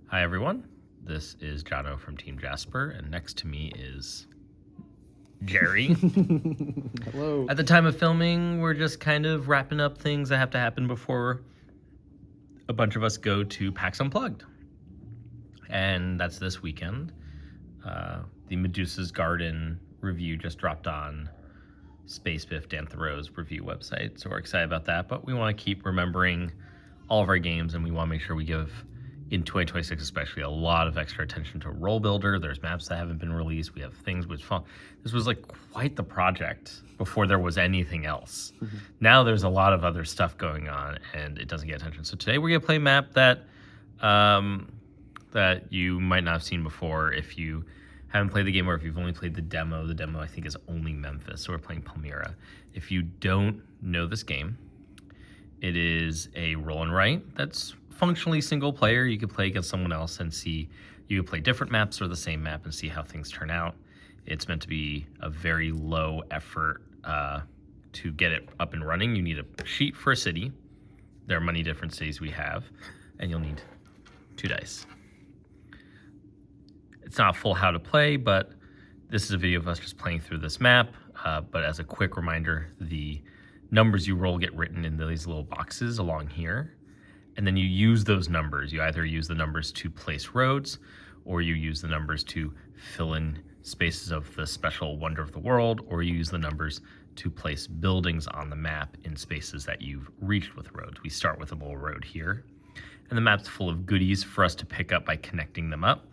Hi everyone, this is Jono from Team Jasper, and next to me is Jerry. Hello. At the time of filming, we're just kind of wrapping up things that have to happen before a bunch of us go to PAX Unplugged. And that's this weekend. The Medusa's Garden review just dropped on Space Biff Dan Thoreau's review website, so we're excited about that, but we want to keep remembering all of our games, and we want to make sure we give, in 2026 especially, a lot of extra attention to Role Builder. There's maps that haven't been released. We have things which fall. This was like quite the project before there was anything else. Now there's a lot of other stuff going on, and it doesn't get attention. So today we're going to play a map that that you might not have seen before if you haven't played the game, or if you've only played the demo I think is only Memphis, so we're playing Palmyra. If you don't know this game, it is a roll and write that's functionally single player. You could play against someone else and see, you could play different maps or the same map and see how things turn out. It's meant to be a very low effort to get it up and running. You need a sheet for a city. There are many different cities we have, and you'll need 2 dice. It's not full how to play, but this is a video of us just playing through this map. But as a quick reminder, the numbers you roll get written in these little boxes along here. And then you use those numbers. You either use the numbers to place roads, or you use the numbers to fill in spaces of the special wonder of the world, or you use the numbers to place buildings on the map in spaces that you've reached with roads. We start with a little road here, and the map's full of goodies for us to pick up by connecting them up.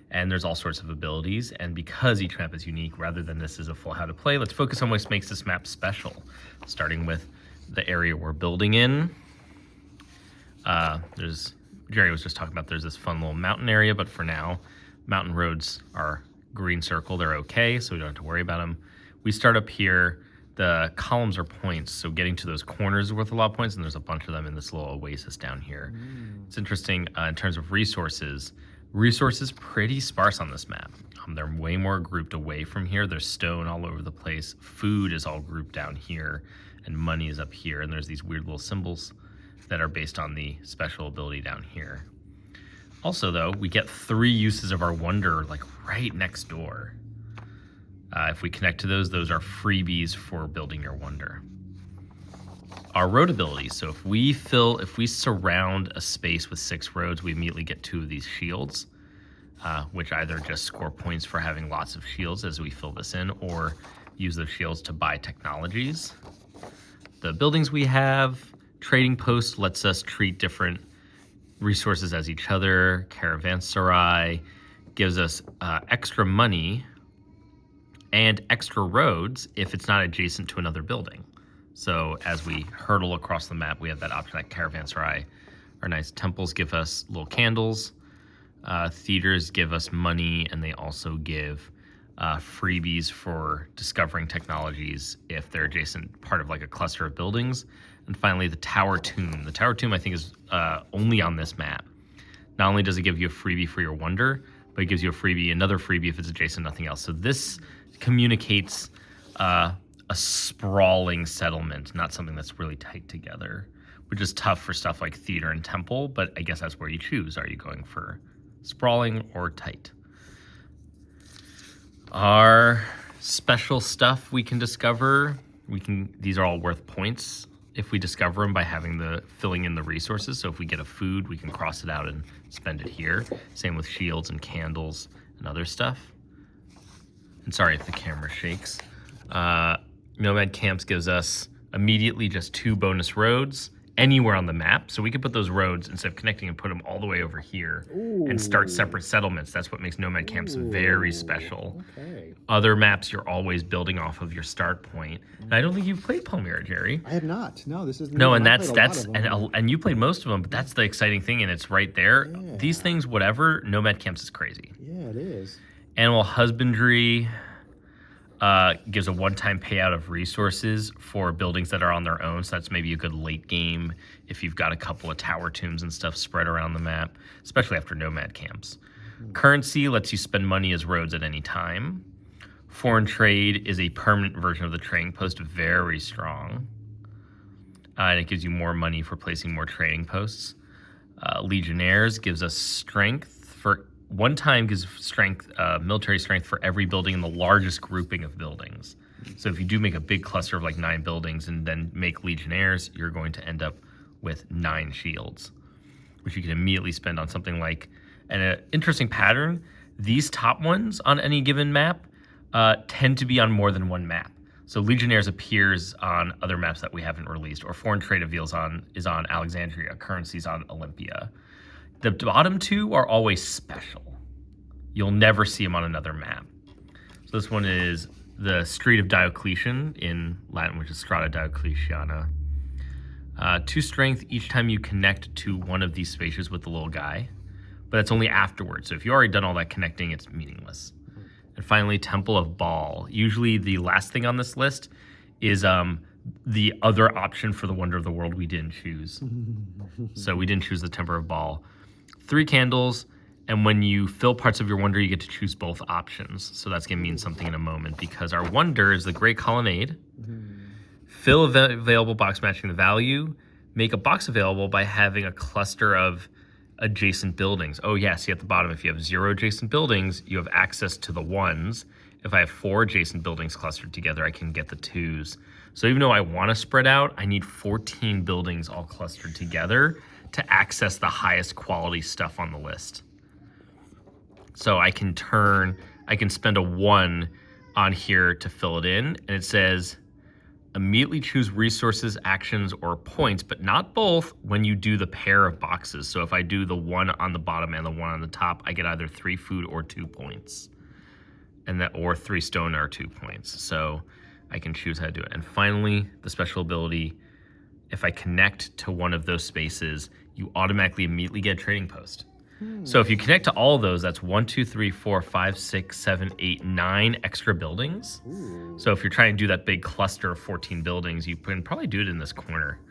And there's all sorts of abilities, and because each map is unique, rather than this is a full how to play, let's focus on what makes this map special, starting with the area we're building in. Jerry was just talking about there's this fun little mountain area, but for now, mountain roads are green circle. They're okay, so we don't have to worry about them. We start up here. The columns are points, so getting to those corners is worth a lot of points, and there's a bunch of them in this little oasis down here. It's interesting in terms of resources. Resources pretty sparse on this map. They're way more grouped away from here. There's stone all over the place. Food is all grouped down here, and money is up here, and there's these weird little symbols that are based on the special ability down here. Also, though, we get 3 uses of our wonder like right next door. If we connect to those are freebies for building your wonder. Our road abilities, so if we surround a space with 6 roads, we immediately get 2 of these shields, which either just score points for having lots of shields as we fill this in, or use those shields to buy technologies. The buildings we have, trading post lets us treat different resources as each other. Caravanserai gives us extra money and extra roads if it's not adjacent to another building. So as we hurtle across the map, we have that option at Caravanserai. Our nice temples give us little candles. Theaters give us money, and they also give freebies for discovering technologies if they're adjacent part of like a cluster of buildings. And finally, the Tower Tomb. The Tower Tomb, I think, is only on this map. Not only does it give you a freebie for your wonder, but it gives you another freebie if it's adjacent to nothing else. So this communicates a sprawling settlement, not something that's really tight together, which is tough for stuff like theater and temple, but I guess that's where you choose. Are you going for sprawling or tight? Our special stuff we can discover, these are all worth points if we discover them by filling in the resources. So if we get a food, we can cross it out and spend it here. Same with shields and candles and other stuff. And sorry if the camera shakes. Nomad Camps gives us immediately just 2 bonus roads anywhere on the map. So we could put those roads, instead of connecting, and put them all the way over here and start separate settlements. That's what makes Nomad Camps very special. Okay. Other maps, you're always building off of your start point. And I don't think you've played Palmyra, Jerry. I have not. No, this is No, and and you played most of them, but that's the exciting thing, and it's right there. Yeah. These things, whatever, Nomad Camps is crazy. Yeah, it is. Animal husbandry gives a one-time payout of resources for buildings that are on their own. So that's maybe a good late game if you've got a couple of tower tombs and stuff spread around the map, especially after Nomad Camps. Currency lets you spend money as roads at any time. Foreign trade is a permanent version of the trading post, very strong. And it gives you more money for placing more trading posts. Legionnaires gives us strength for one time gives strength, military strength for every building in the largest grouping of buildings. So if you do make a big cluster of like 9 buildings and then make legionnaires, you're going to end up with 9 shields, which you can immediately spend on something like an interesting pattern. These top ones on any given map tend to be on more than one map. So Legionnaires appears on other maps that we haven't released, or Foreign Trade Avails is on Alexandria, Currency's on Olympia. The bottom 2 are always special. You'll never see them on another map. So this one is the Street of Diocletian in Latin, which is Strada Diocletiana. 2 strength each time you connect to one of these spaces with the little guy, but it's only afterwards. So if you've already done all that connecting, it's meaningless. And finally, Temple of Baal. Usually the last thing on this list is the other option for the Wonder of the World we didn't choose. So we didn't choose the Temple of Baal. 3 candles, and when you fill parts of your wonder, you get to choose both options. So that's going to mean something in a moment, because our wonder is the Great Colonnade. Fill available box matching the value. Make a box available by having a cluster of adjacent buildings. Oh yeah, see at the bottom, if you have 0 adjacent buildings, you have access to the 1s. If I have 4 adjacent buildings clustered together, I can get the 2s. So even though I want to spread out, I need 14 buildings all clustered together to access the highest quality stuff on the list. So I can spend a 1 on here to fill it in, and it says immediately choose resources, actions, or points, but not both when you do the pair of boxes. So if I do the 1 on the bottom and the 1 on the top, I get either 3 food or 2 points, or 3 stone or 2 points. So I can choose how to do it. And finally, the special ability, if I connect to one of those spaces, you automatically immediately get a trading post. So if you connect to all of those, that's 1, 2, 3, 4, 5, 6, 7, 8, 9 extra buildings. So if you're trying to do that big cluster of 14 buildings, you can probably do it in this corner,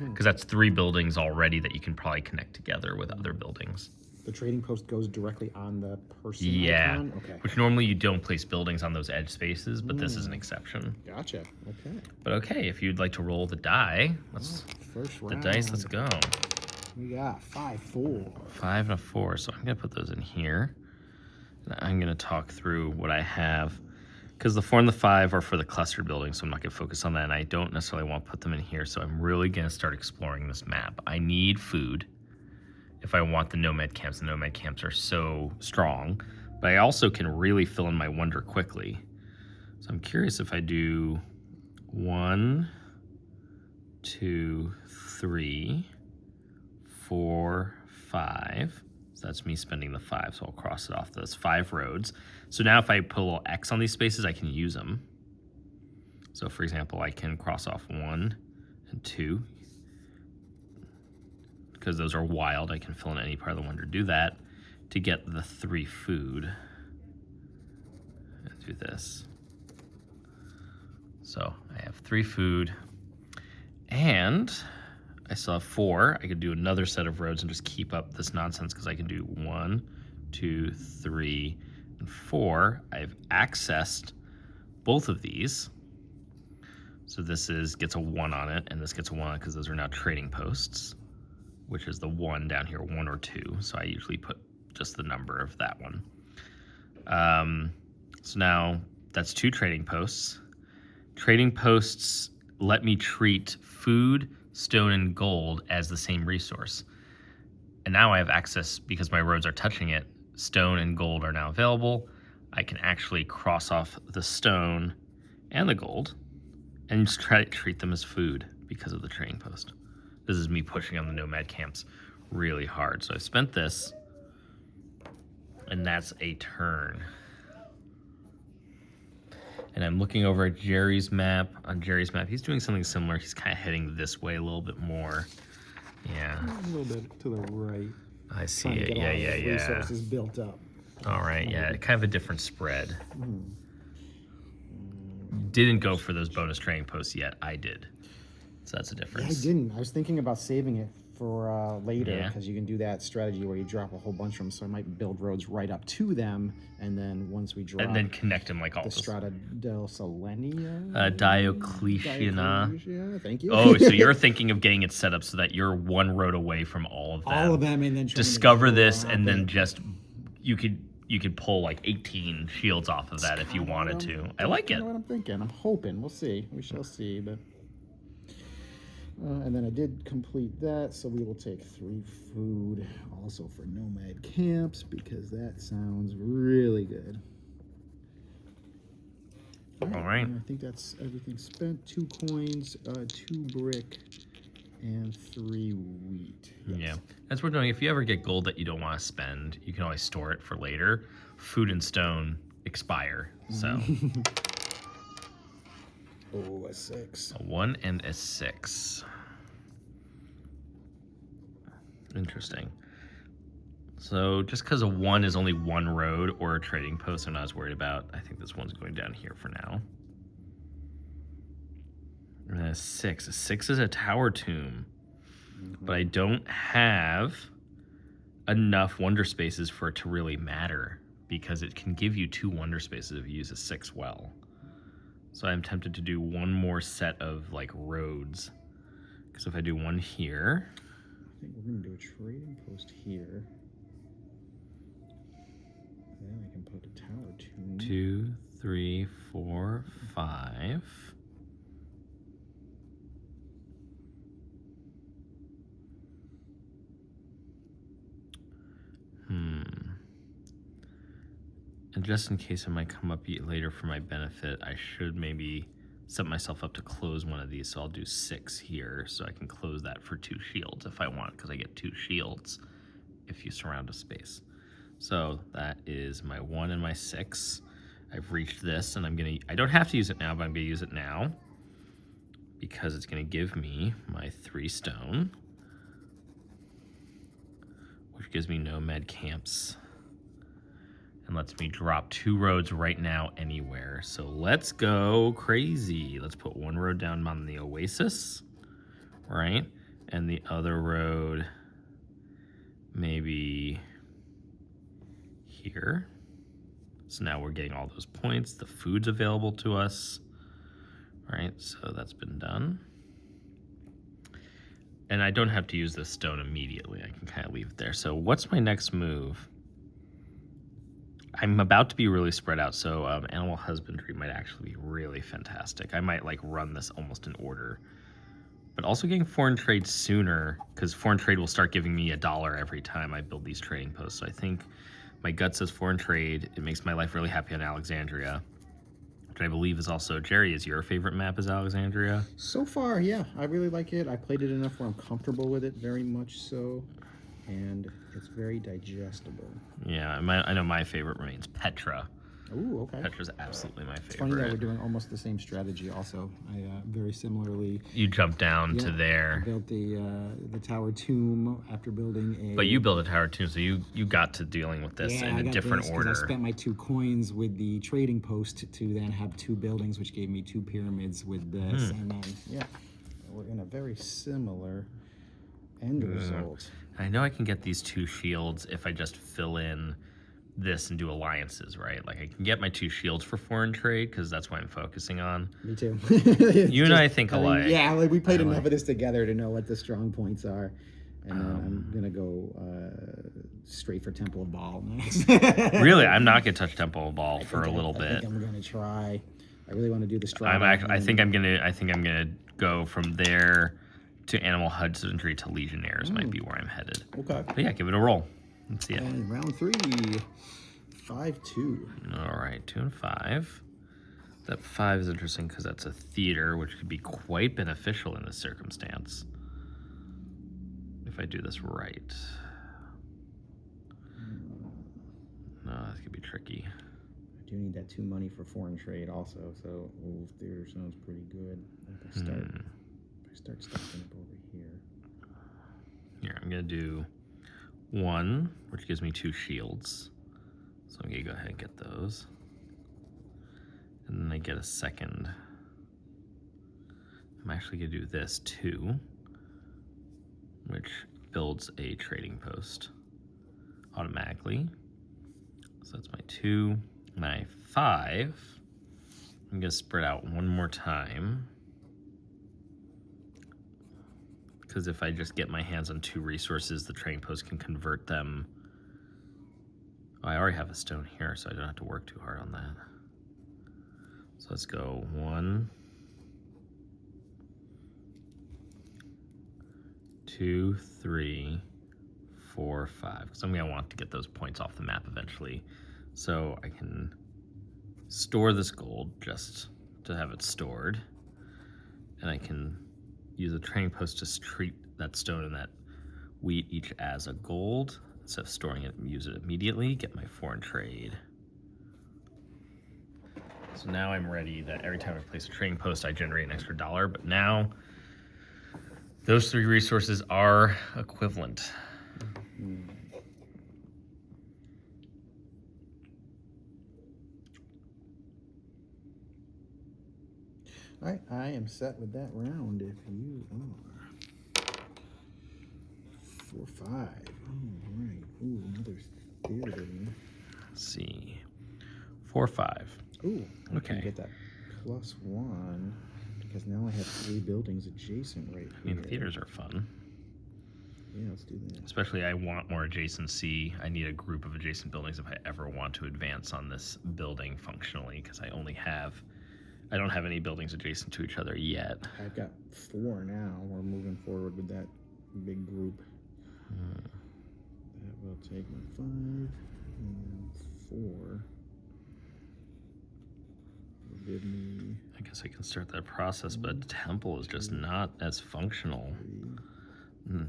because that's 3 buildings already that you can probably connect together with other buildings. The trading post goes directly on the person icon? Okay. Which normally you don't place buildings on those edge spaces, but this is an exception. Gotcha. Okay. But okay, if you'd like to roll the die, First round. the dice, let's go. We got 5, 4. 5 and a 4, so I'm gonna put those in here. And I'm gonna talk through what I have, because the 4 and the 5 are for the clustered building, so I'm not gonna focus on that, and I don't necessarily want to put them in here, so I'm really gonna start exploring this map. I need food if I want the nomad camps. The nomad camps are so strong, but I also can really fill in my wonder quickly. So I'm curious if I do 1, 2, 3, 4, 5. So that's me spending the 5, so I'll cross it off those 5 roads. So now if I put a little X on these spaces, I can use them. So for example, I can cross off 1 and 2. Because those are wild, I can fill in any part of the wonder. Do that to get the 3 food. And do this. So I have 3 food, and I still have 4. I could do another set of roads and just keep up this nonsense, because I can do 1, 2, 3, and 4. I've accessed both of these. So this gets a 1 on it, and this gets a 1 on it, because those are now trading posts, which is the 1 down here, 1 or 2. So I usually put just the number of that one. So now that's 2 trading posts. Trading posts let me treat food, stone, and gold as the same resource. And now I have access, because my roads are touching it, stone and gold are now available. I can actually cross off the stone and the gold and just try to treat them as food because of the trading post. This is me pushing on the nomad camps really hard. So I spent this, and that's a turn. And I'm looking over at Jerry's map. On Jerry's map, he's doing something similar. He's kind of heading this way a little bit more. Yeah. A little bit to the right. I see it. Yeah. Resources built up. All right. Yeah. Kind of a different spread. Didn't go for those bonus trading posts yet. I did. So that's a difference. Yeah, I didn't. I was thinking about saving it for later, because you can do that strategy where you drop a whole bunch of them. So I might build roads right up to them, and then once we drop, and then connect them like all the this. Strada del Solenia, Diocletiana. Thank you. Oh, so you're thinking of getting it set up so that you're 1 road away from all of them. All of them, and then discover this, and then just you could pull like 18 shields off of that if you wanted to. I like it. You know what I'm thinking. I'm hoping. We'll see. We shall see. But and then I did complete that, so we will take 3 food also for nomad camps because that sounds really good. All right. I think that's everything spent. 2 coins, 2 brick, and 3 wheat. Yes. Yeah, that's what we're doing. If you ever get gold that you don't want to spend, you can always store it for later. Food and stone expire, so. Oh, a 6. A 1 and a 6. Interesting. So just because a 1 is only 1 road or a trading post, I'm not as worried about. I think this one's going down here for now. And then a 6. A 6 is a tower tomb. But I don't have enough wonder spaces for it to really matter because it can give you 2 wonder spaces if you use a 6 well. So I'm tempted to do one more set of like roads. Because if I do one here, I think we're going to do a trading post here. Then I can put a tower tomb. 2, 3, 4, 5. And just in case it might come up later for my benefit, I should maybe set myself up to close one of these. So I'll do 6 here so I can close that for 2 shields if I want, because I get 2 shields if you surround a space. So that is my 1 and my 6. I've reached this and I don't have to use it now, but I'm gonna use it now because it's gonna give me my 3 stone, which gives me nomad camps and lets me drop 2 roads right now anywhere. So let's go crazy. Let's put 1 road down on the oasis, right? And the other road maybe here. So now we're getting all those points. The food's available to us, right? So that's been done. And I don't have to use this stone immediately. I can kind of leave it there. So what's my next move? I'm about to be really spread out, so animal husbandry might actually be really fantastic. I might like run this almost in order. But also getting foreign trade sooner, because foreign trade will start giving me $1 every time I build these trading posts. So I think my gut says foreign trade. It makes my life really happy on Alexandria, which I believe is also, Jerry, is your favorite map is Alexandria? So far, yeah, I really like it. I played it enough where I'm comfortable with it, very much so. And it's very digestible. Yeah, I know my favorite remains Petra. Ooh, okay. Petra's absolutely my favorite. It's funny that we're doing almost the same strategy also. I very similarly... You jump down to there. I built the tower tomb after building a... But you built a tower tomb, so you got to dealing with this in a different order. I spent my 2 coins with the trading post to then have 2 buildings, which gave me 2 pyramids with this. And then, yeah, we're in a very similar end result. I know I can get these 2 shields if I just fill in this and do alliances, right? Like I can get my 2 shields for foreign trade because that's what I'm focusing on. Me too. You and I think alike. Yeah, like we played enough of this together to know what the strong points are. And then I'm gonna go straight for Temple of Baal next. Really, I'm not gonna touch Temple of Baal for a little bit. I think I'm gonna try. I really want to do the strong. I think I'm gonna go from there to animal husbandry to legionnaires might be where I'm headed. Okay. But yeah, give it a roll. Let's see it. And round 3, 5-2. All right, 2 and 5. That 5 is interesting because that's a theater, which could be quite beneficial in this circumstance. If I do this right. No, that could be tricky. I do need that 2 money for foreign trade also, so theater sounds pretty good. If I start stacking up over here. Here, I'm gonna do 1, which gives me 2 shields. So I'm gonna go ahead and get those. And then I get a second. I'm actually gonna do this too, which builds a trading post automatically. So that's my 2. My 5, I'm gonna spread out one more time. Because if I just get my hands on 2 resources, the trading post can convert them. I already have a stone here, so I don't have to work too hard on that. So let's go 1, 2, 3, 4, 5. Because I'm going to want to get those points off the map eventually. So I can store this gold just to have it stored. And I can use a trading post to treat that stone and that wheat each as a gold. Instead of storing it and use it immediately, get my foreign trade. So now I'm ready that every time I place a trading post, I generate an extra $1. But now those 3 resources are equivalent. All right, I am set with that round if you are. 4, 5. All right. Ooh, another theater. Let's see. 4, 5. Ooh, I Okay. can get that +1 because now I have 3 buildings adjacent right I mean, here. theaters are fun. Yeah, let's do that. Especially I want more adjacency. I need a group of adjacent buildings if I ever want to advance on this building functionally, because I don't have any buildings adjacent to each other yet. I've got 4 now. We're moving forward with that big group. That will take my 5 and 4. Will give me I guess I can start that process, but temple is just not as functional. 3.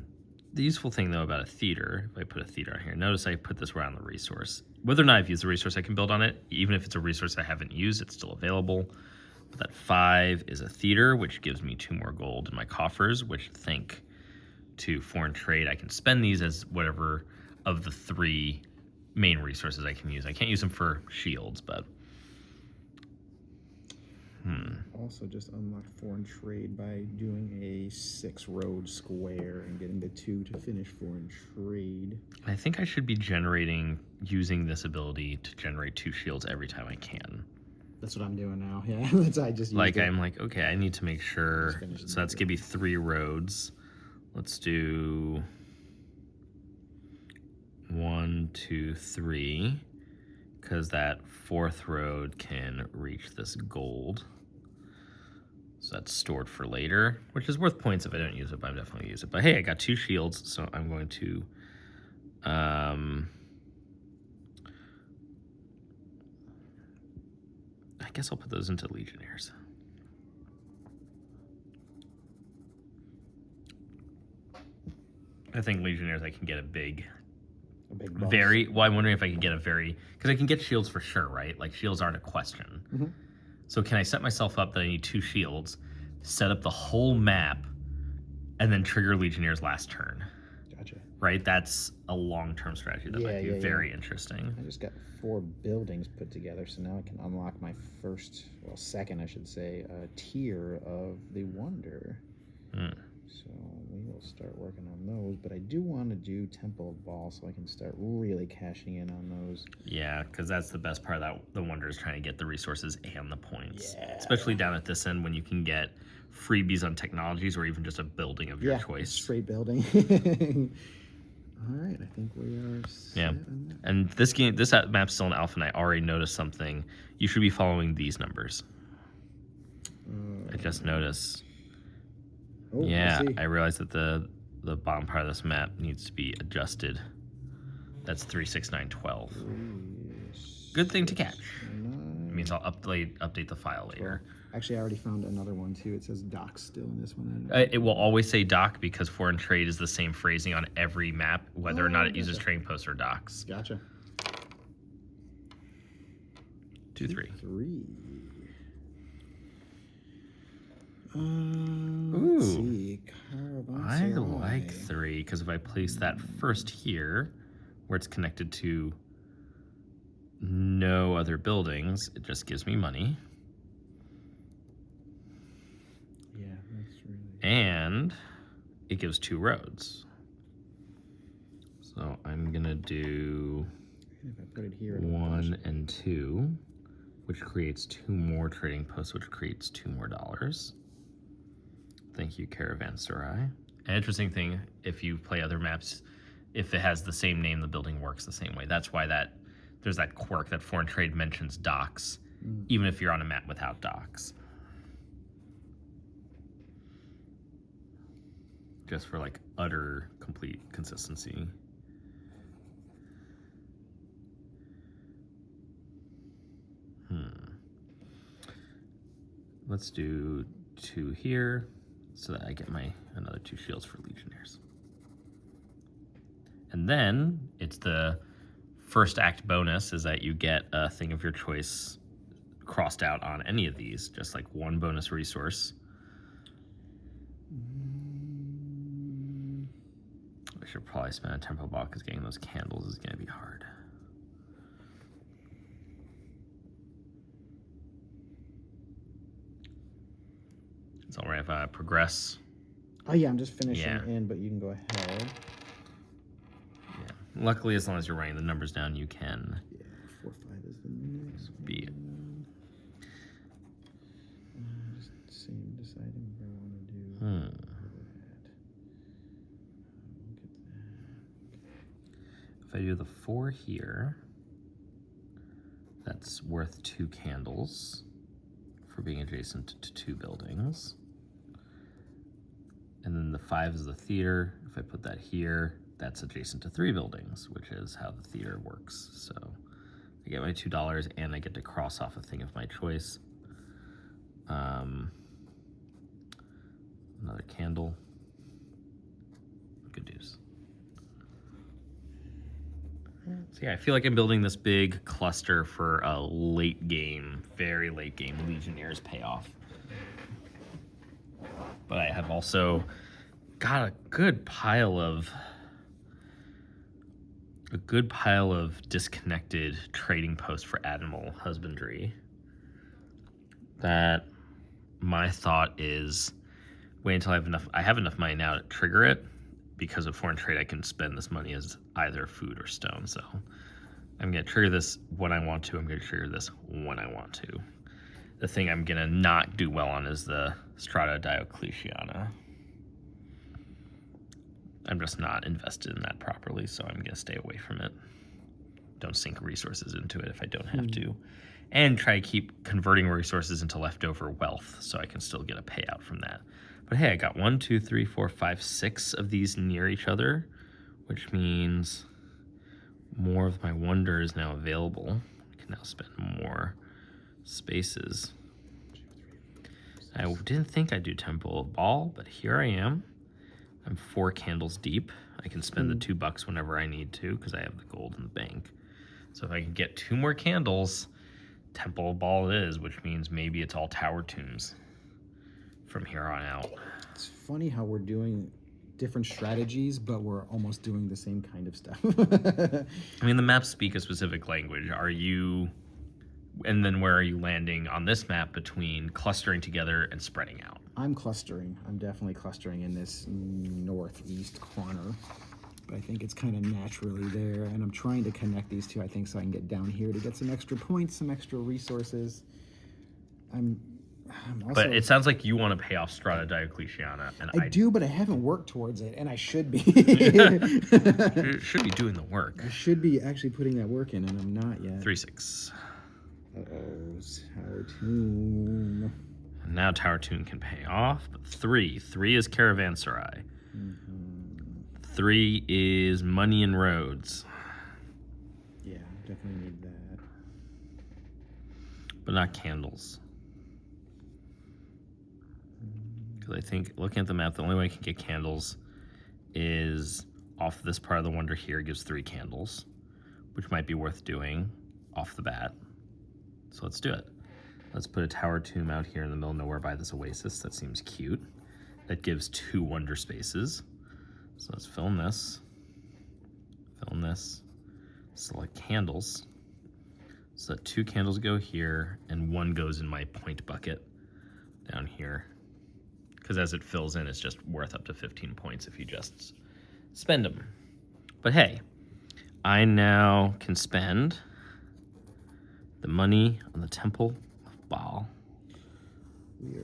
The useful thing, though, about a theater, if I put a theater on here, notice I put this around the resource. Whether or not I've used the resource, I can build on it. Even if it's a resource I haven't used, it's still available. But that 5 is a theater, which gives me 2 more gold in my coffers, which think to foreign trade. I can spend these as whatever of the 3 main resources I can use. I can't use them for shields, but... Also just unlock foreign trade by doing a 6 road square and getting the 2 to finish foreign trade. I think I should be using this ability to generate 2 shields every time I can. That's what I'm doing now. Yeah, I just Like, used it. I'm like, okay, I need to make sure. So that's gonna be 3 roads. Let's do 1, 2, 3, because that 4th road can reach this gold. So that's stored for later, which is worth points if I don't use it, but I'm definitely gonna use it. But hey, I got 2 shields, so I'm going to I guess I'll put those into Legionnaires. I think Legionnaires I can get a big buff. well, I'm wondering if I can get because I can get shields for sure, right? Like, shields aren't a question. So can I set myself up that I need 2 shields, set up the whole map, and then trigger Legionnaires last turn? Gotcha. Right? That's a long-term strategy that might be very interesting. I just got 4 buildings put together, so now I can unlock my second, I should say, tier of the Wonder. So we will start working on those, but I do want to do Temple of Ball so I can start really cashing in on those. Yeah, because that's the best part of the Wonder, is trying to get the resources and the points. Yeah. Especially down at this end when you can get freebies on technologies or even just a building of your choice. Straight building. All right, I think we are set on that. And this map's still in alpha, and I already noticed something. You should be following these numbers. I just noticed. Oh, Yeah, I realized that the bottom part of this map needs to be adjusted. That's 3, 6, 9, 12. Good thing to catch. It means I'll update the file later. Actually, I already found another one too. It says dock still in this one. It will always say dock because foreign trade is the same phrasing on every map, whether or not it uses trading posts or docks. Gotcha. 2, 3. 3. Let's see. I like 3 because if I place that first here, where it's connected to no other buildings, it just gives me money. Yeah, that's really. And it gives 2 roads. So I'm gonna do If I put it here, 1 and 2, which creates 2 more trading posts, which creates 2 more dollars. Thank you, Caravanserai. An interesting thing, if you play other maps, if it has the same name, the building works the same way. That's why that there's that quirk that foreign trade mentions docks, even if you're on a map without docks. Just for like utter complete consistency. Let's do 2 here so that I get my another 2 shields for legionnaires. And then it's the first act bonus is that you get a thing of your choice crossed out on any of these, just like 1 bonus resource. I should probably spend a tempo ball because getting those candles is going to be hard. It's all right if I progress. Oh yeah, I'm just finishing in, but you can go ahead. Yeah. Luckily, as long as you're writing the numbers down, you can. Yeah, 4, 5 is the next one. Be it. Just deciding what I want to do. If I do the 4 here, that's worth 2 candles for being adjacent to 2 buildings. And then the 5 is the theater. If I put that here, that's adjacent to 3 buildings, which is how the theater works. So I get my $2 and I get to cross off a thing of my choice. Another candle. Good news. So yeah, I feel like I'm building this big cluster for a late game, very late game Legionnaires payoff. But I have also got a good pile of disconnected trading posts for animal husbandry. That my thought is wait until I have enough money now to trigger it. Because of foreign trade, I can spend this money as either food or stone. So I'm going to trigger this when I want to. I'm going to trigger this when I want to. The thing I'm going to not do well on is the Strata Diocletiana. I'm just not invested in that properly, so I'm going to stay away from it. Don't sink resources into it if I don't have to. And try to keep converting resources into leftover wealth so I can still get a payout from that. But hey, I got 1, 2, 3, 4, 5, 6 of these near each other, which means more of my wonder is now available. I can now spend more spaces. I didn't think I'd do Temple of Ball, but here I am. I'm 4 candles deep. I can spend the $2 whenever I need to because I have the gold in the bank. So if I can get 2 more candles, Temple of Ball it is, which means maybe it's all tower tombs from here on out. It's funny how we're doing different strategies, but we're almost doing the same kind of stuff. I mean, the maps speak a specific language. And then where are you landing on this map between clustering together and spreading out? I'm clustering. I'm definitely clustering in this northeast corner. But I think it's kind of naturally there. And I'm trying to connect these two, I think, so I can get down here to get some extra points, some extra resources. I'm also, but it sounds like you want to pay off Strata Diocletiana. And I do, but I haven't worked towards it, and I should be. You should be doing the work. I should be actually putting that work in, and I'm not yet. 3-6. Uh-oh, Tower Tomb. And now Tower Tomb can pay off, but 3 is Caravanserai. 3 is Money and Roads. Yeah, definitely need that. But not candles. Because I think, looking at the map, the only way I can get candles is off this part of the wonder here. It gives 3 candles, which might be worth doing off the bat. So let's do it. Let's put a tower tomb out here in the middle of nowhere by this oasis. That seems cute. That gives 2 wonder spaces. So let's film this, select candles. So that 2 candles go here and 1 goes in my point bucket down here. Because as it fills in, it's just worth up to 15 points if you just spend them. But hey, I now can spend the money on the Temple of Baal,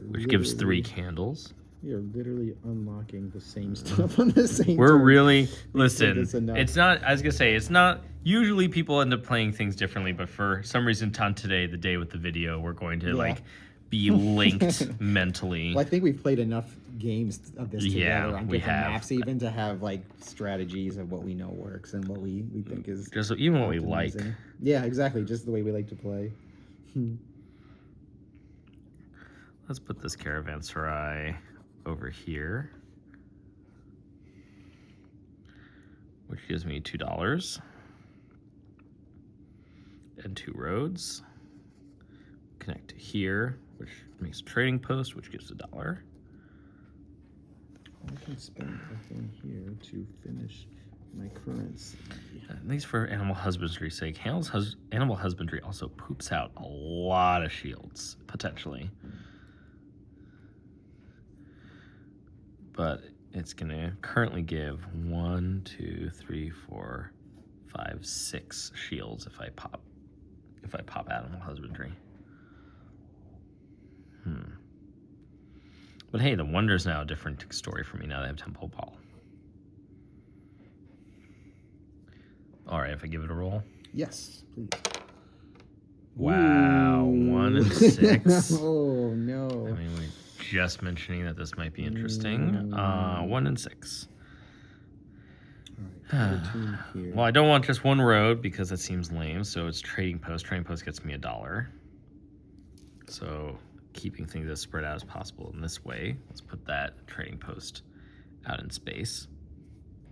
which gives 3 candles. We are literally unlocking the same stuff on the same We're turn. really, this listen, enough. it's not, I was going to say, it's not, usually people end up playing things differently, but for some reason on today, the day with the video, we're going to like be linked mentally. Well, I think we've played enough games of this together on we different have. maps even to have like strategies of what we know works and what we think is just even what we like. Yeah, exactly. Just the way we like to play. Let's put this caravanserai over here, which gives me $2 and 2 roads. Connect to here, which makes a trading post, which gives $1. I can spend a thing here to finish my currency. At least for animal husbandry's sake, animal husbandry also poops out a lot of shields, potentially. But it's going to currently give 1, 2, 3, 4, 5, 6 shields if I pop animal husbandry. But hey, the Wonder's now a different story for me now that I have Temple Ball. All right, if I give it a roll. Yes, please. Wow, Ooh. 1 and 6. Oh no! I mean, we're just mentioning that this might be interesting. 1 and 6. All right, here. Well, I don't want just one road because that seems lame. So it's trading post. Trading post gets me $1. So keeping things as spread out as possible in this way. Let's put that trading post out in space.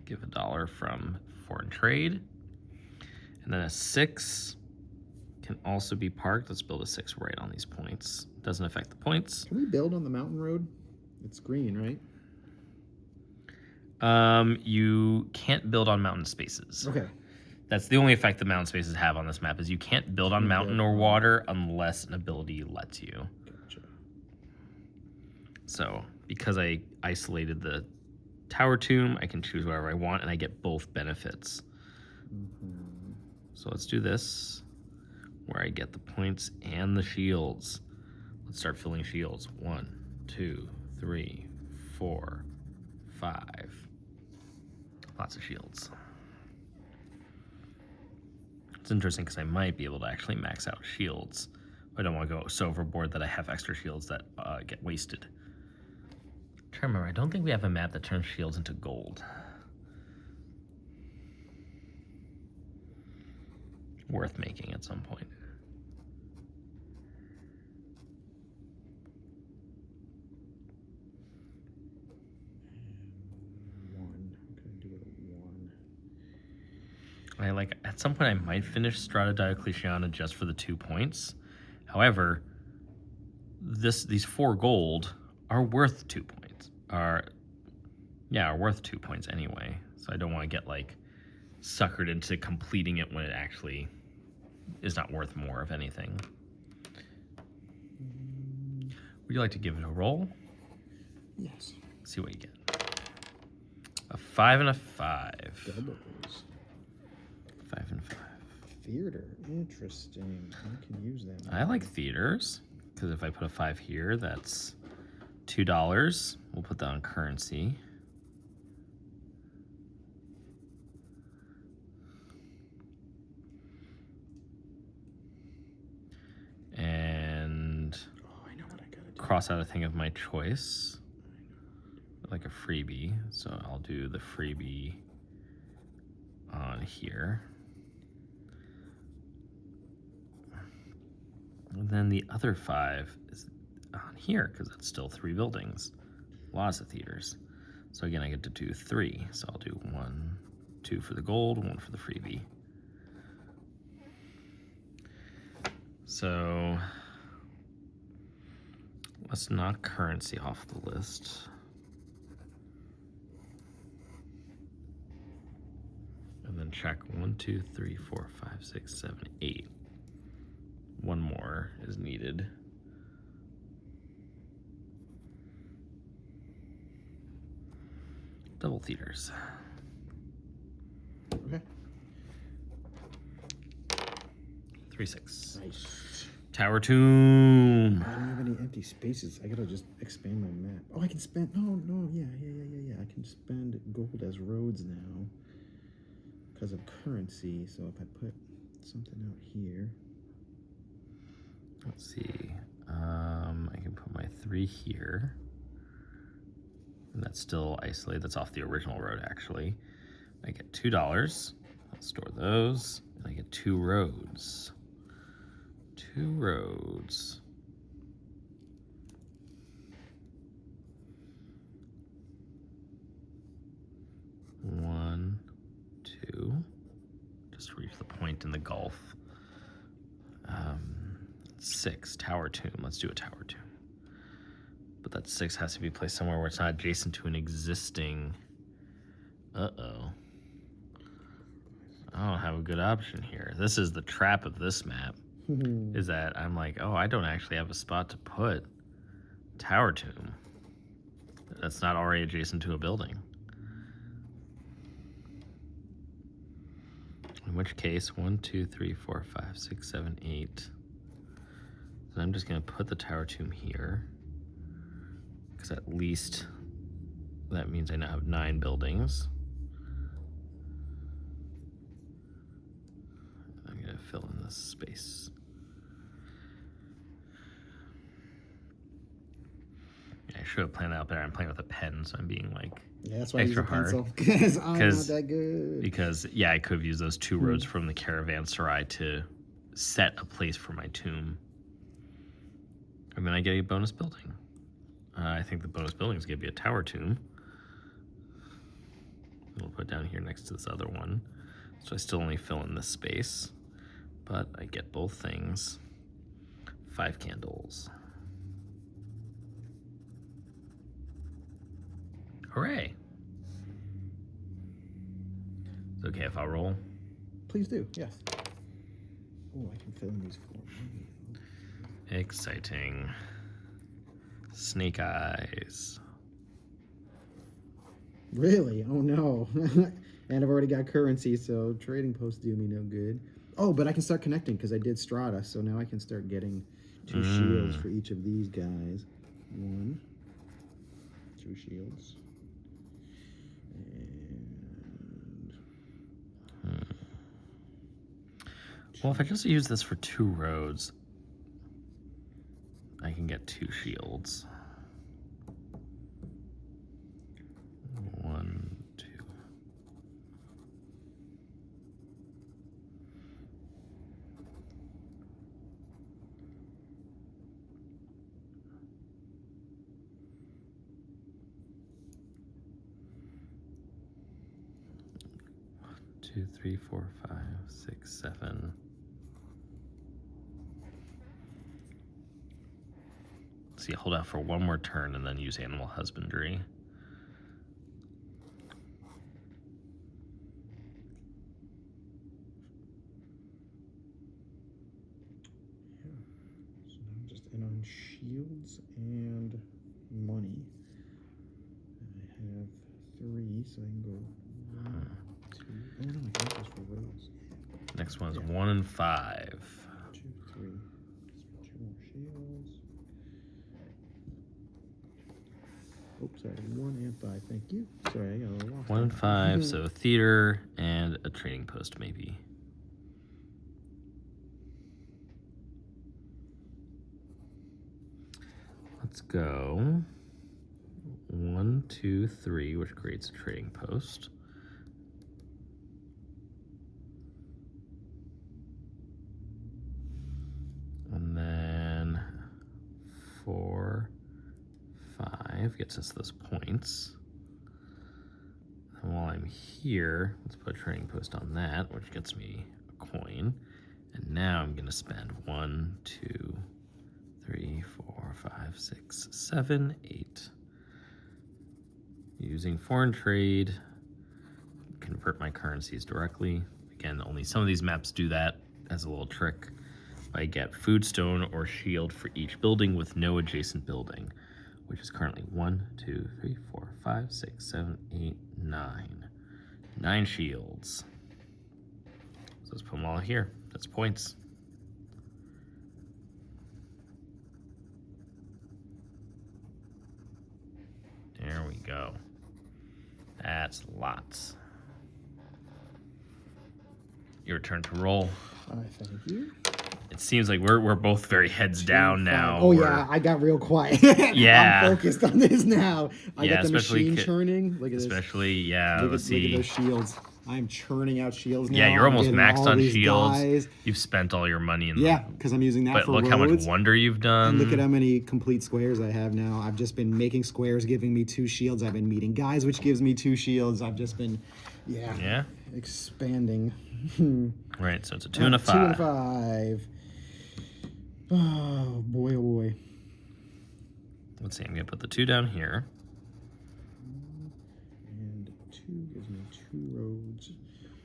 Give $1 from foreign trade. And then a 6 can also be parked. Let's build a 6 right on these points. Doesn't affect the points. Can we build on the mountain road? It's green, right? You can't build on mountain spaces. Okay. That's the only effect the mountain spaces have on this map is you can't build on mountain or water unless an ability lets you. Gotcha. So because I isolated the tower tomb, I can choose whatever I want and I get both benefits. So let's do this where I get the points and the shields. Let's start filling shields. 1, 2, 3, 4, 5. Lots of shields. It's interesting because I might be able to actually max out shields. I don't want to go so overboard that I have extra shields that get wasted. I'm trying to remember, I don't think we have a map that turns shields into gold. Worth making at some point. At some point I might finish Strata Diocletiana just for the 2 points. However, these 4 gold are worth 2 points. Are worth 2 points anyway. So I don't want to get like suckered into completing it when it actually is not worth more of anything. Would you like to give it a roll? Yes. See what you get. A 5 and a 5. Doubles. 5 and 5. Theater. Interesting. I can use that. I like theaters because if I put a 5 here, that's $2. We'll put that on currency. And I know what I gotta do. Cross out a thing of my choice, like a freebie. So I'll do the freebie on here. And then the other 5 is on here because it's still 3 buildings. Lots of theaters. So again, I get to do 3. So I'll do 1, 2 for the gold, 1 for the freebie. So let's knock currency off the list. And then check 1, 2, 3, 4, 5, 6, 7, 8. 1 more is needed. Double theaters. Okay. 3, 6. Nice. Tower tomb. I don't have any empty spaces. I gotta just expand my map. Oh, I can spend. No. Yeah. I can spend gold as roads now because of currency. So if I put something out here, let's see. I can put my 3 here. And that's still isolated. That's off the original road, actually. I get $2. I'll store those. And I get 2 roads. 2 roads. One, 2. Just to reach the point in the Gulf. 6, tower tomb. Let's do a tower tomb. But that 6 has to be placed somewhere where it's not adjacent to an existing... Uh-oh. I don't have a good option here. This is the trap of this map. Is that I'm like, oh, I don't actually have a spot to put tower tomb. That's not already adjacent to a building. In which case, 1, 2, 3, 4, 5, 6, 7, 8. So I'm just gonna put the tower tomb here. Because at least that means I now have 9 buildings. I'm gonna fill in this space. I should have planned out better. I'm playing with a pen, so I'm being like that's why I use extra a hard. pencil because I'm not that good. Because yeah, I could have used those 2 roads from the caravanserai to set a place for my tomb. And then I get a bonus building. I think the bonus building is going to be a tower tomb. We'll put it down here next to this other one. So I still only fill in this space, but I get both things. 5 candles. Hooray! It's okay if I roll? Please do, yes. Oh, I can fill in these 4. Exciting. Snake eyes. Really? Oh no. And I've already got currency, so trading posts do me no good. Oh, but I can start connecting because I did strata, so now I can start getting 2 shields for each of these guys. 1, 2 shields. And well, if I just use this for 2 roads, I can get 2 shields. 1, 2. Two, 3, 4, 5, 6, 7. See, hold out for 1 more turn and then use animal husbandry. yeah. So now I'm just in on shields and money. I have 3, so I can go 1, 2. Oh no, I can just for roads. Next one is 1 and 5. 2, 3. 2 more shields. Oh, sorry, 1 and 5. Thank you. Sorry, I got a little lost. 1 and 5, so theater and a trading post, maybe. Let's go 1, 2, 3, which creates a trading post. And then 4, 5 gets us those points. And while I'm here, let's put a trading post on that, which gets me a coin. And now I'm going to spend 1, 2, 3, 4, 5, 6, 7, 8. Using foreign trade, convert my currencies directly. Again, only some of these maps do that as a little trick. I get food, stone, or shield for each building with no adjacent building, which is currently 1, 2, 3, 4, 5, 6, 7, 8, 9. 9 shields. So let's put them all here. That's points. go. That's lots. Your turn to roll. Thank you. It seems like we're both very heads down now. Oh yeah, I got real quiet. Yeah. I'm focused on this now. I Yeah, got the especially machine churning. Look at this. Especially, yeah, let's Look see. at those shields. I'm churning out shields now. Yeah, you're almost I'm maxed all on these shields. Guys. You've spent all your money in Yeah, because I'm using that but for look roads. how much wonder you've done. And look at how many complete squares I have now. I've just been making squares, giving me 2 shields. I've been meeting guys, which gives me 2 shields. I've just been, expanding. Right, so it's a 2 and a 5. 2 and a 5. Oh boy, oh boy. Let's see, I'm gonna put the 2 down here. And 2 gives me 2 roads.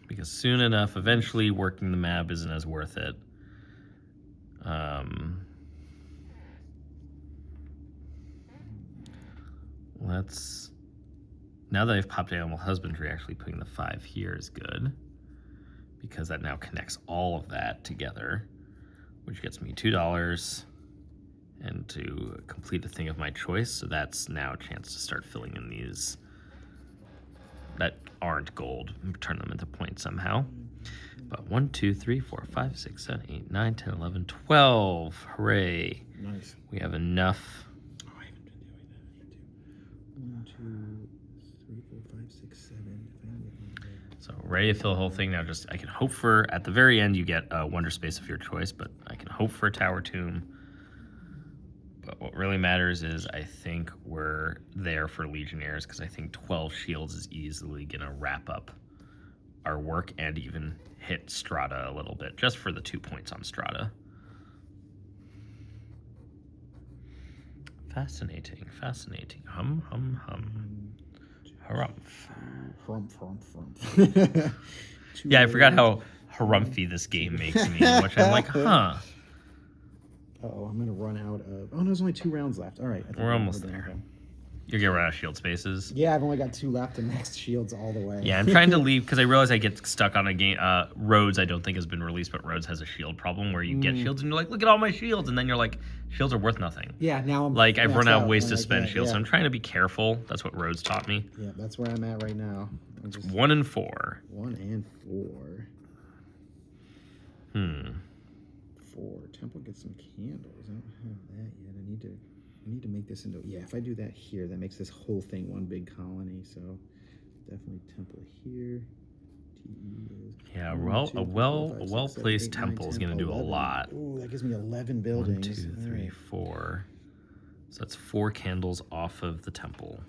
Because soon enough, eventually working the map isn't as worth it. Now that I've popped animal husbandry, actually putting the 5 here is good. Because that now connects all of that together, which gets me $2 and to complete a thing of my choice. So that's now a chance to start filling in these that aren't gold and turn them into points somehow. But 1, 2, 3, 4, 5, 6, 7, 8, 9, 10, 11, 12. Hooray. Nice. We have enough. Oh, I haven't been doing that. I need to. 1, 2, 3, 4, 5, 6, 7. If I can get one there. So ready to fill the whole thing. Now just, I can hope for, at the very end, you get a wonder space of your choice, but I can hope for a tower tomb. But what really matters is I think we're there for Legionnaires because I think 12 shields is easily going to wrap up our work and even hit Strata a little bit, just for the 2 points on Strata. Fascinating, fascinating. Hum, hum, hum. Harumph. Harumph. Yeah, I forgot how harumphy this game makes me, which I'm like, huh. Uh-oh, I'm going to run out of... Oh, no, there's only 2 rounds left. All right. I think We're almost there. You're going to run out of shield spaces. Yeah, I've only got 2 left and max shields all the way. Yeah, I'm trying to leave because I realize I get stuck on a game. Rhodes I don't think has been released, but Rhodes has a shield problem where you get shields and you're like, look at all my shields. And then you're like, shields are worth nothing. Yeah, now I'm... Like, I've run out of ways to spend that, shields, so I'm trying to be careful. That's what Rhodes taught me. Yeah, that's where I'm at right now. I'm just... 1 and 4. 1 and 4. 4. Temple gets some candles. I don't have that yet. I need to make this into... Yeah, if I do that here, that makes this whole thing one big colony. So definitely temple here. Yeah, a well-placed temple is going to do a lot. Ooh, that gives me 11 buildings. 1, 2, 3, 4. So that's 4 candles off of the temple.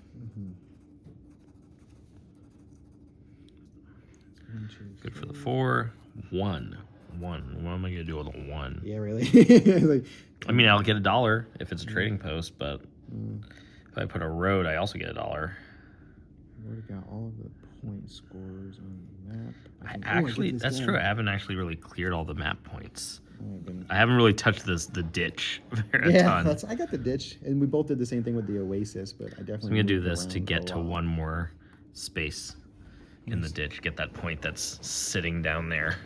1, 2, Good for the 4. 1. What am I going to do with a 1? Yeah, really? Like, I mean, I'll get $1 if it's a trading post, but if I put a road, I also get $1. I've already got all of the point scores on the map. That's true. I haven't actually really cleared all the map points. I haven't really touched the ditch a ton. I got the ditch, and we both did the same thing with the Oasis, but I definitely... So I'm going to do this to get to 1 more space in the ditch, get that point that's sitting down there.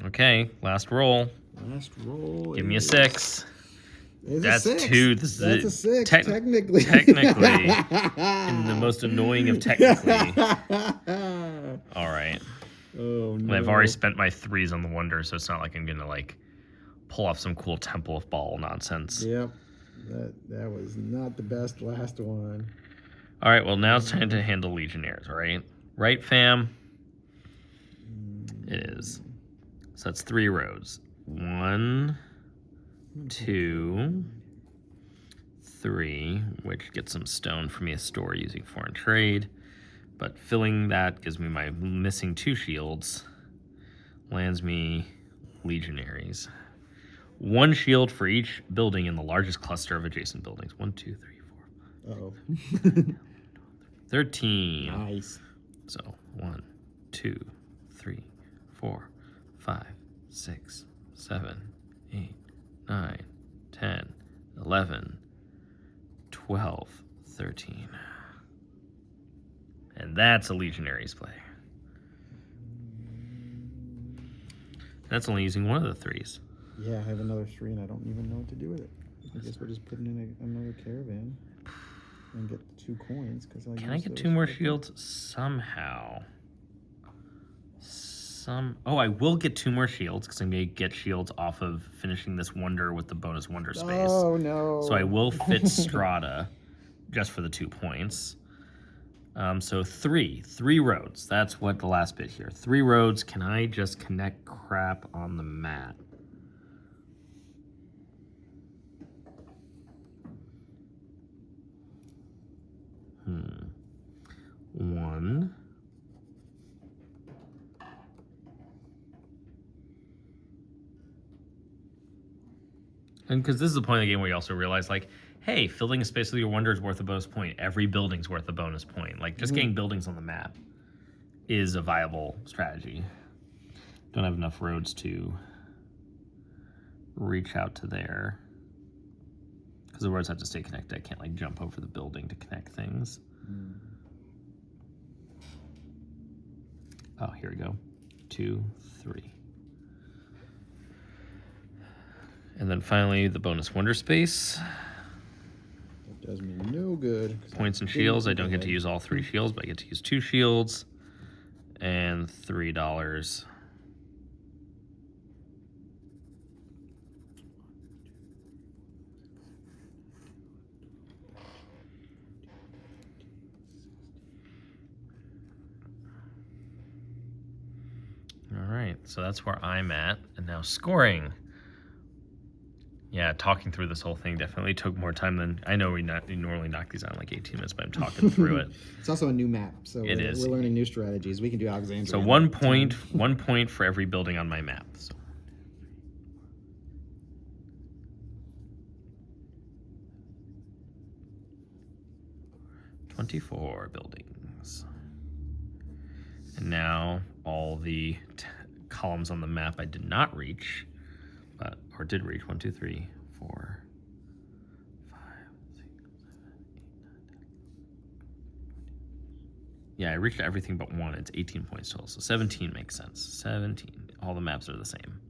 Okay, last roll. Give me a 6. That's a 6. 2. That's a 6, technically. Technically. In the most annoying of technically. All right. Oh, no. And I've already spent my 3s on the wonder, so it's not like I'm going to, like, pull off some cool Temple of Ball nonsense. Yep. That was not the best last one. All right, well, now it's time to handle Legionnaires, all right? Right, fam? It is. So that's 3 roads. 1, 2, 3, which gets some stone for me to store using foreign trade. But filling that gives me my missing 2 shields. Lands me Legionaries. 1 shield for each building in the largest cluster of adjacent buildings. 1, 2, 3, 4. Uh-oh. 13. Nice. So 1, 2, 3, 4, 5, 6, 7, 8, 9, 10, 11, 12, 13. And that's a Legionaries play. That's only using 1 of the 3s. Yeah, I have another 3 and I don't even know what to do with it. I guess we're just putting in another caravan. And get 2 coins because Can I get 2 more shields somehow? Oh, I will get 2 more shields because I may get shields off of finishing this wonder with the bonus wonder space. Oh no! So I will fit Strata just for the 2 points. So 3 roads. That's what the last bit here. 3 roads. Can I just connect crap on the map? One. And because this is the point of the game where you also realize, like, hey, filling a space with your wonder is worth a bonus point. Every building's worth a bonus point. Like, just getting buildings on the map is a viable strategy. Don't have enough roads to reach out to there. Because the roads have to stay connected. I can't, like, jump over the building to connect things. Oh, here we go. 2, 3. And then finally, the bonus wonder space. That does me no good. Points and shields. I don't get to use all 3 shields, but I get to use 2 shields. And $3. All right, so that's where I'm at. And now scoring. Yeah, talking through this whole thing definitely took more time than I know. We normally knock these out in like 18 minutes, but I'm talking through it. It's also a new map, so we're learning new strategies. We can do Alexandria. So 1 point, 1 point for every building on my map. So. $24 buildings. And now all the columns on the map I did not reach. Or did reach 1, 2, 3, 4, 5, 6, 7, 8, 9, 10. Yeah, I reached everything but 1. It's 18 points total. So 17 makes sense. 17. All the maps are the same.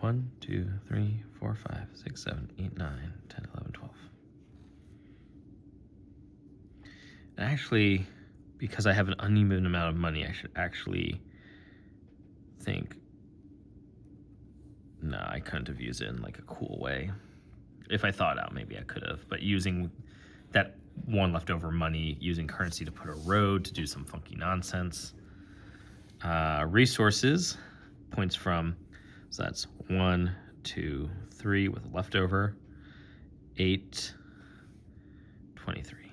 1, 2, 3, 4, 5, 6, 7, 8, 9, 10, 11, 12. And actually, because I have an uneven amount of money, I should actually think, no, I couldn't have used it in like a cool way. If I thought out, maybe I could have. But using that 1 leftover money, using currency to put a road, to do some funky nonsense. Resources, points from, so that's 1, 2, 3 with a leftover. 8, 23.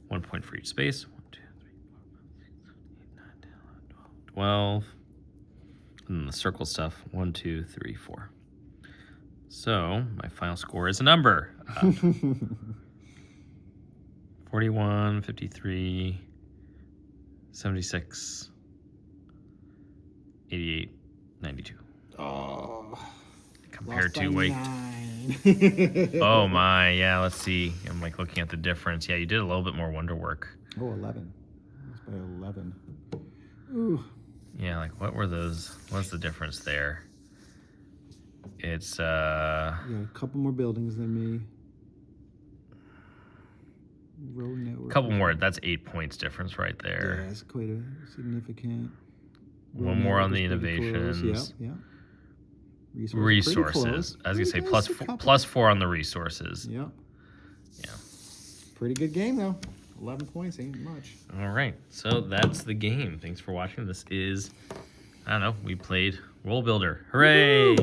1 point for each space. 1, 2, 3, 4, 5, 6, 7, 8, 9, 10, 11, 12. And then the circle stuff, 1, 2, 3, 4. So my final score is a number. 41, 53, 76, 88, 92. Oh, compared to wait. 9. Oh my, yeah, let's see. I'm like looking at the difference. Yeah, you did a little bit more wonder work. Oh, 11. That's by 11. Ooh. Yeah, like what were those? What's the difference there? It's yeah, a couple more buildings than me. Road network. A couple more. That's 8 points difference right there. Yeah, that's quite a significant. One more on the innovations. Yeah. Resources. I was gonna say plus 4 on the resources. Yep. Yeah. Pretty good game though. 11 points ain't much. All right, so that's the game. Thanks for watching. This is, I don't know, we played Roll Builder. Hooray!